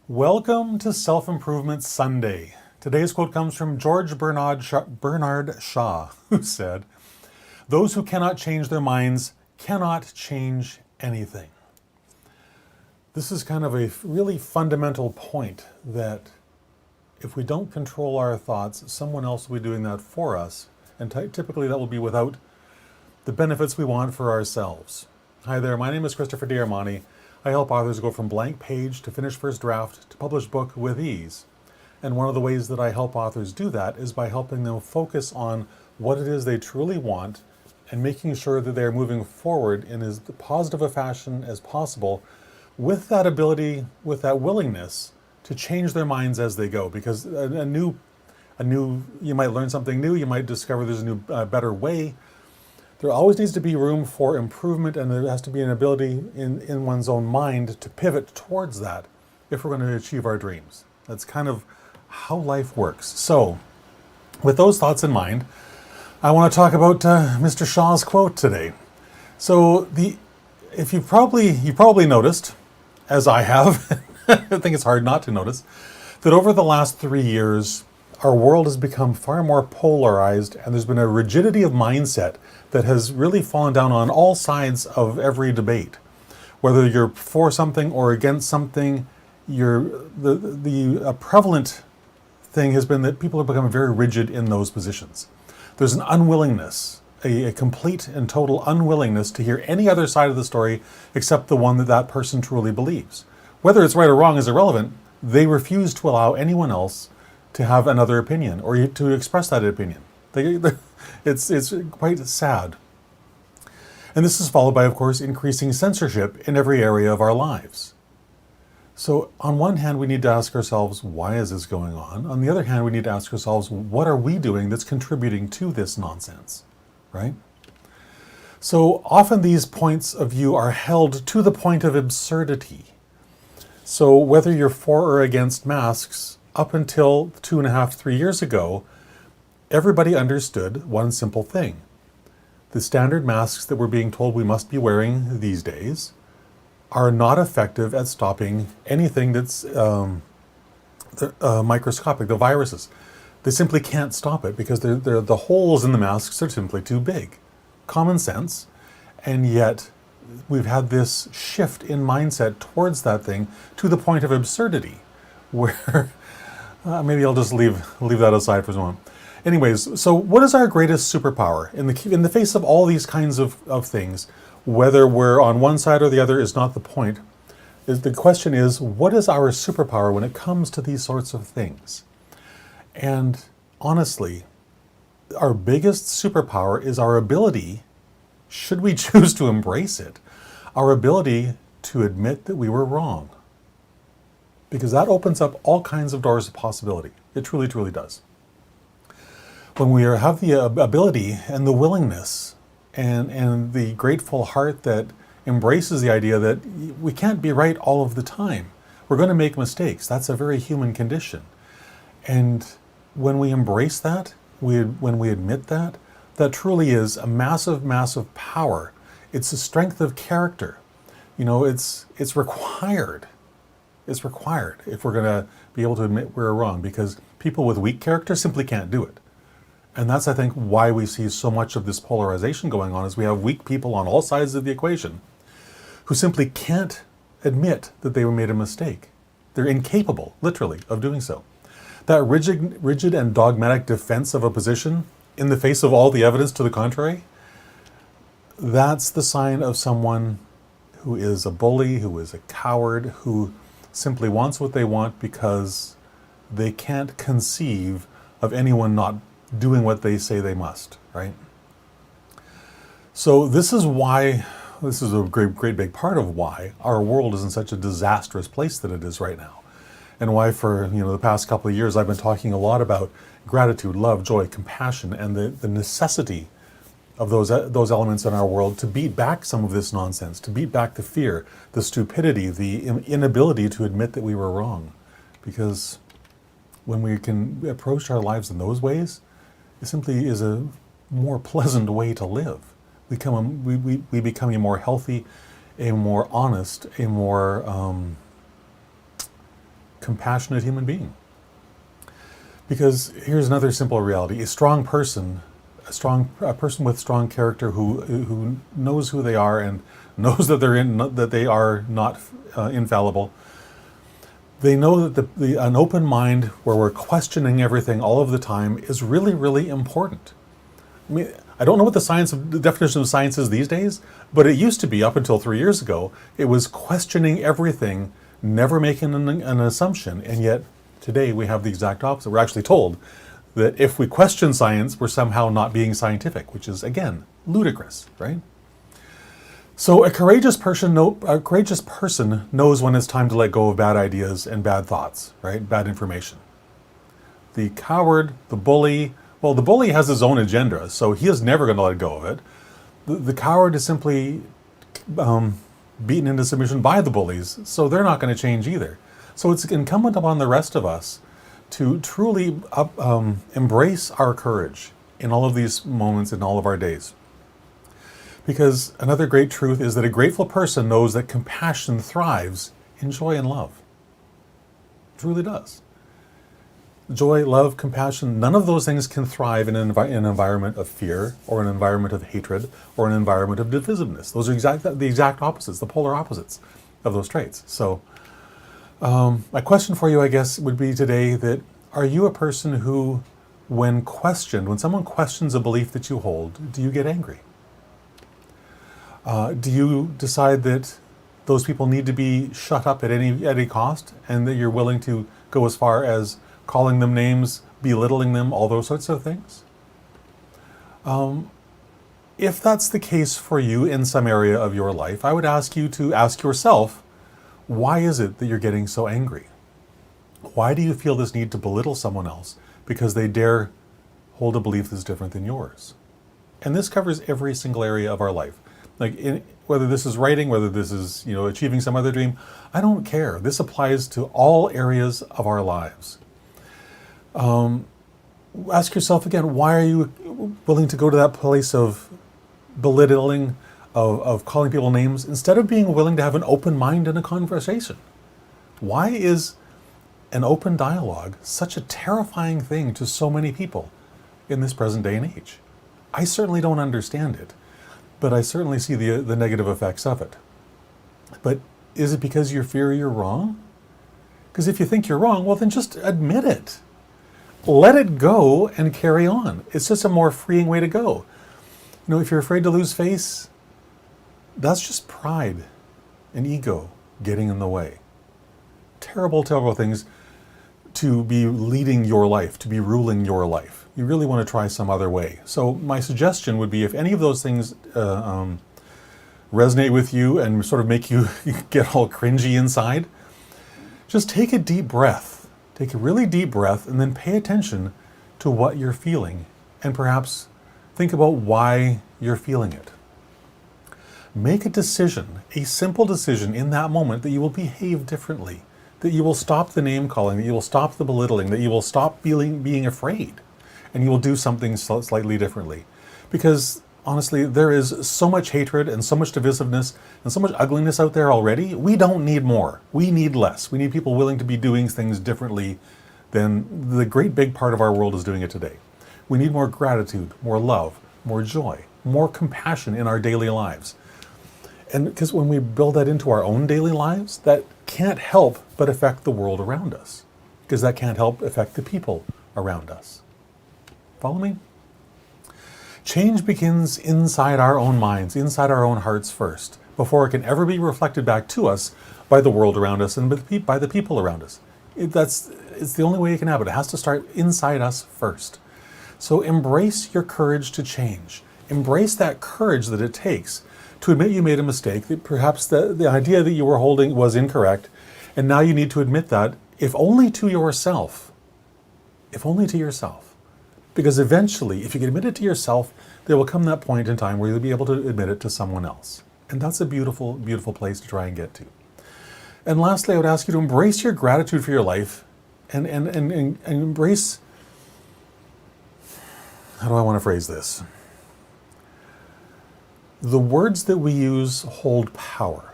Welcome to Self-Improvement Sunday. Today's quote comes from George Bernard Shaw, who said, "Those who cannot change their minds cannot change anything." This is kind of a really fundamental point that if we don't control our thoughts, someone else will be doing that for us, and typically that will be without the benefits we want for ourselves. Hi there, my name is Christopher D'Armani. I help authors go from blank page to finished first draft to published book with ease. And one of the ways that I help authors do that is by helping them focus on what it is they truly want and making sure that they're moving forward in as positive a fashion as possible with that ability, with that willingness to change their minds as they go. Because you might learn something new, you might discover there's a new, better way. There always needs to be room for improvement, and there has to be an ability in one's own mind to pivot towards that if we're going to achieve our dreams. That's kind of how life works. So, with those thoughts in mind, I want to talk about Mr. Shaw's quote today. So, if you've probably noticed, as I have, I think it's hard not to notice, that over the last 3 years, our world has become far more polarized, and there's been a rigidity of mindset that has really fallen down on all sides of every debate. Whether you're for something or against something, the prevalent thing has been that people have become very rigid in those positions. There's an unwillingness, a complete and total unwillingness to hear any other side of the story except the one that that person truly believes. Whether it's right or wrong is irrelevant. They refuse to allow anyone else to have another opinion or to express that opinion. It's quite sad. And this is followed by, of course, increasing censorship in every area of our lives. So on one hand, we need to ask ourselves, why is this going on? On the other hand, we need to ask ourselves, what are we doing that's contributing to this nonsense, right? So often these points of view are held to the point of absurdity. So whether you're for or against masks, up until 2.5, 3 years ago, everybody understood one simple thing. The standard masks that we're being told we must be wearing these days are not effective at stopping anything that's microscopic, the viruses. They simply can't stop it because the holes in the masks are simply too big. Common sense, and yet we've had this shift in mindset towards that thing to the point of absurdity, where maybe I'll just leave that aside for a moment. Anyways, so what is our greatest superpower? In the face of all these kinds of things, whether we're on one side or the other is not the point. The question is, what is our superpower when it comes to these sorts of things? And honestly, our biggest superpower is our ability, should we choose to embrace it, our ability to admit that we were wrong. Because that opens up all kinds of doors of possibility. It truly, truly does. When we have the ability and the willingness and the grateful heart that embraces the idea that we can't be right all of the time. We're going to make mistakes. That's a very human condition. And when we embrace that, when we admit that, that truly is a massive, massive power. It's a strength of character. You know, it's required. It's required if we're going to be able to admit we're wrong, because people with weak character simply can't do it. And that's, I think, why we see so much of this polarization going on, is we have weak people on all sides of the equation who simply can't admit that they made a mistake. They're incapable, literally, of doing so. That rigid and dogmatic defense of a position in the face of all the evidence to the contrary, that's the sign of someone who is a bully, who is a coward, who simply wants what they want because they can't conceive of anyone not doing what they say they must, right? So this is a great big part of why our world is in such a disastrous place that it is right now. And why for the past couple of years I've been talking a lot about gratitude, love, joy, compassion, and the necessity of those elements in our world to beat back some of this nonsense, to beat back the fear, the stupidity, the inability to admit that we were wrong. Because when we can approach our lives in those ways, it simply is a more pleasant way to live. We become a more healthy, a more honest, a more compassionate human being. Because here's another simple reality: a person with strong character who knows who they are and knows that they are not infallible. They know that an open mind where we're questioning everything all of the time is really, really important. I mean, I don't know what the definition of science is these days, but it used to be, up until 3 years ago, it was questioning everything, never making an assumption, and yet today we have the exact opposite. We're actually told that if we question science, we're somehow not being scientific, which is, again, ludicrous, right? So a courageous person knows when it's time to let go of bad ideas and bad thoughts, right? Bad information. The coward, the bully, well, the bully has his own agenda, so he is never going to let go of it. The coward is simply beaten into submission by the bullies, so they're not going to change either. So it's incumbent upon the rest of us to truly embrace our courage in all of these moments in all of our days. Because another great truth is that a grateful person knows that compassion thrives in joy and love. It truly does. Joy, love, compassion, none of those things can thrive in an environment of fear or an environment of hatred or an environment of divisiveness. Those are the exact opposites, the polar opposites of those traits. So my question for you, I guess, would be today that, are you a person who, when someone questions a belief that you hold, do you get angry? Do you decide that those people need to be shut up at any cost, and that you're willing to go as far as calling them names, belittling them, all those sorts of things? If that's the case for you in some area of your life, I would ask you to ask yourself, why is it that you're getting so angry? Why do you feel this need to belittle someone else because they dare hold a belief that's different than yours? And this covers every single area of our life. Whether this is writing, whether this is achieving some other dream, I don't care. This applies to all areas of our lives. Ask yourself again, why are you willing to go to that place of belittling, of calling people names, instead of being willing to have an open mind in a conversation? Why is an open dialogue such a terrifying thing to so many people in this present day and age? I certainly don't understand it, but I certainly see the negative effects of it. But is it because you fear you're wrong? Because if you think you're wrong, well, then just admit it. Let it go and carry on. It's just a more freeing way to go. If you're afraid to lose face, that's just pride and ego getting in the way. Terrible, terrible things to be leading your life, to be ruling your life. You really want to try some other way. So my suggestion would be, if any of those things resonate with you and sort of make you get all cringy inside, just take a deep breath. Take a really deep breath and then pay attention to what you're feeling, and perhaps think about why you're feeling it. Make a decision, a simple decision in that moment, that you will behave differently, that you will stop the name calling, that you will stop the belittling, that you will stop being afraid, and you will do something slightly differently. Because honestly, there is so much hatred and so much divisiveness and so much ugliness out there already. We don't need more. We need less. We need people willing to be doing things differently than the great big part of our world is doing it today. We need more gratitude, more love, more joy, more compassion in our daily lives. And because when we build that into our own daily lives, that can't help but affect the world around us, because that can't help affect the people around us. Follow me? Change begins inside our own minds, inside our own hearts first, before it can ever be reflected back to us by the world around us and by the people around us. It's the only way it can happen. It has to start inside us first. So embrace your courage to change. Embrace that courage that it takes to admit you made a mistake, that perhaps the idea that you were holding was incorrect, and now you need to admit that, if only to yourself. If only to yourself. Because eventually, if you can admit it to yourself, there will come that point in time where you'll be able to admit it to someone else. And that's a beautiful, beautiful place to try and get to. And lastly, I would ask you to embrace your gratitude for your life and embrace, how do I want to phrase this? The words that we use hold power.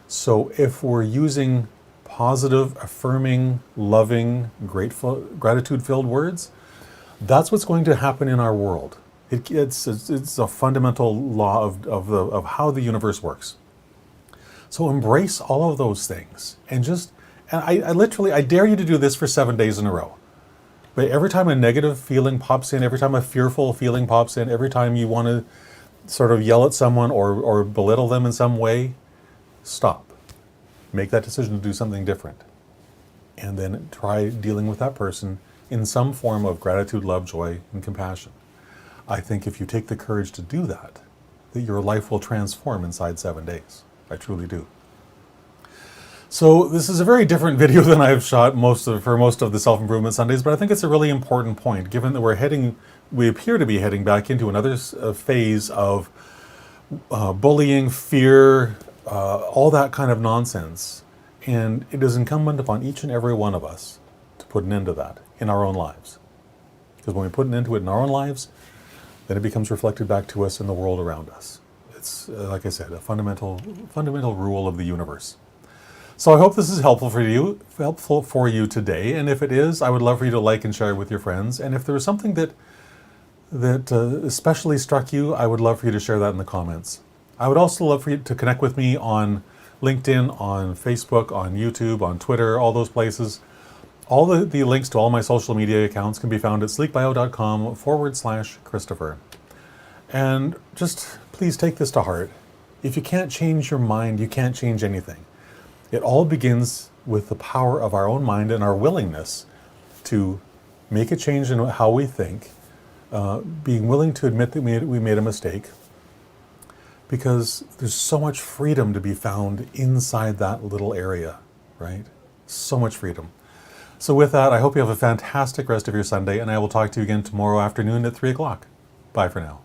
So if we're using positive, affirming, loving, gratitude-filled words, that's what's going to happen in our world. It's a fundamental law of how the universe works. So embrace all of those things, and I dare you to do this for 7 days in a row. But every time a negative feeling pops in, every time a fearful feeling pops in, every time you want to sort of yell at someone or belittle them in some way, stop. Make that decision to do something different. And then try dealing with that person in some form of gratitude, love, joy, and compassion. I think if you take the courage to do that, that your life will transform inside 7 days. I truly do. So this is a very different video than I've shot for most of the Self-Improvement Sundays, but I think it's a really important point, given that we appear to be heading back into another phase of bullying, fear, all that kind of nonsense. And it is incumbent upon each and every one of us to put an end to that in our own lives. Because when we put an end to it in our own lives, then it becomes reflected back to us in the world around us. It's, like I said, a fundamental rule of the universe. So I hope this is helpful for you today. And if it is, I would love for you to like and share it with your friends. And if there was something that especially struck you, I would love for you to share that in the comments. I would also love for you to connect with me on LinkedIn, on Facebook, on YouTube, on Twitter, all those places. All the links to all my social media accounts can be found at sleekbio.com/Christopher. And just please take this to heart. If you can't change your mind, you can't change anything. It all begins with the power of our own mind and our willingness to make a change in how we think, being willing to admit that we made a mistake, because there's so much freedom to be found inside that little area, right? So much freedom. So with that, I hope you have a fantastic rest of your Sunday, and I will talk to you again tomorrow afternoon at 3 o'clock. Bye for now.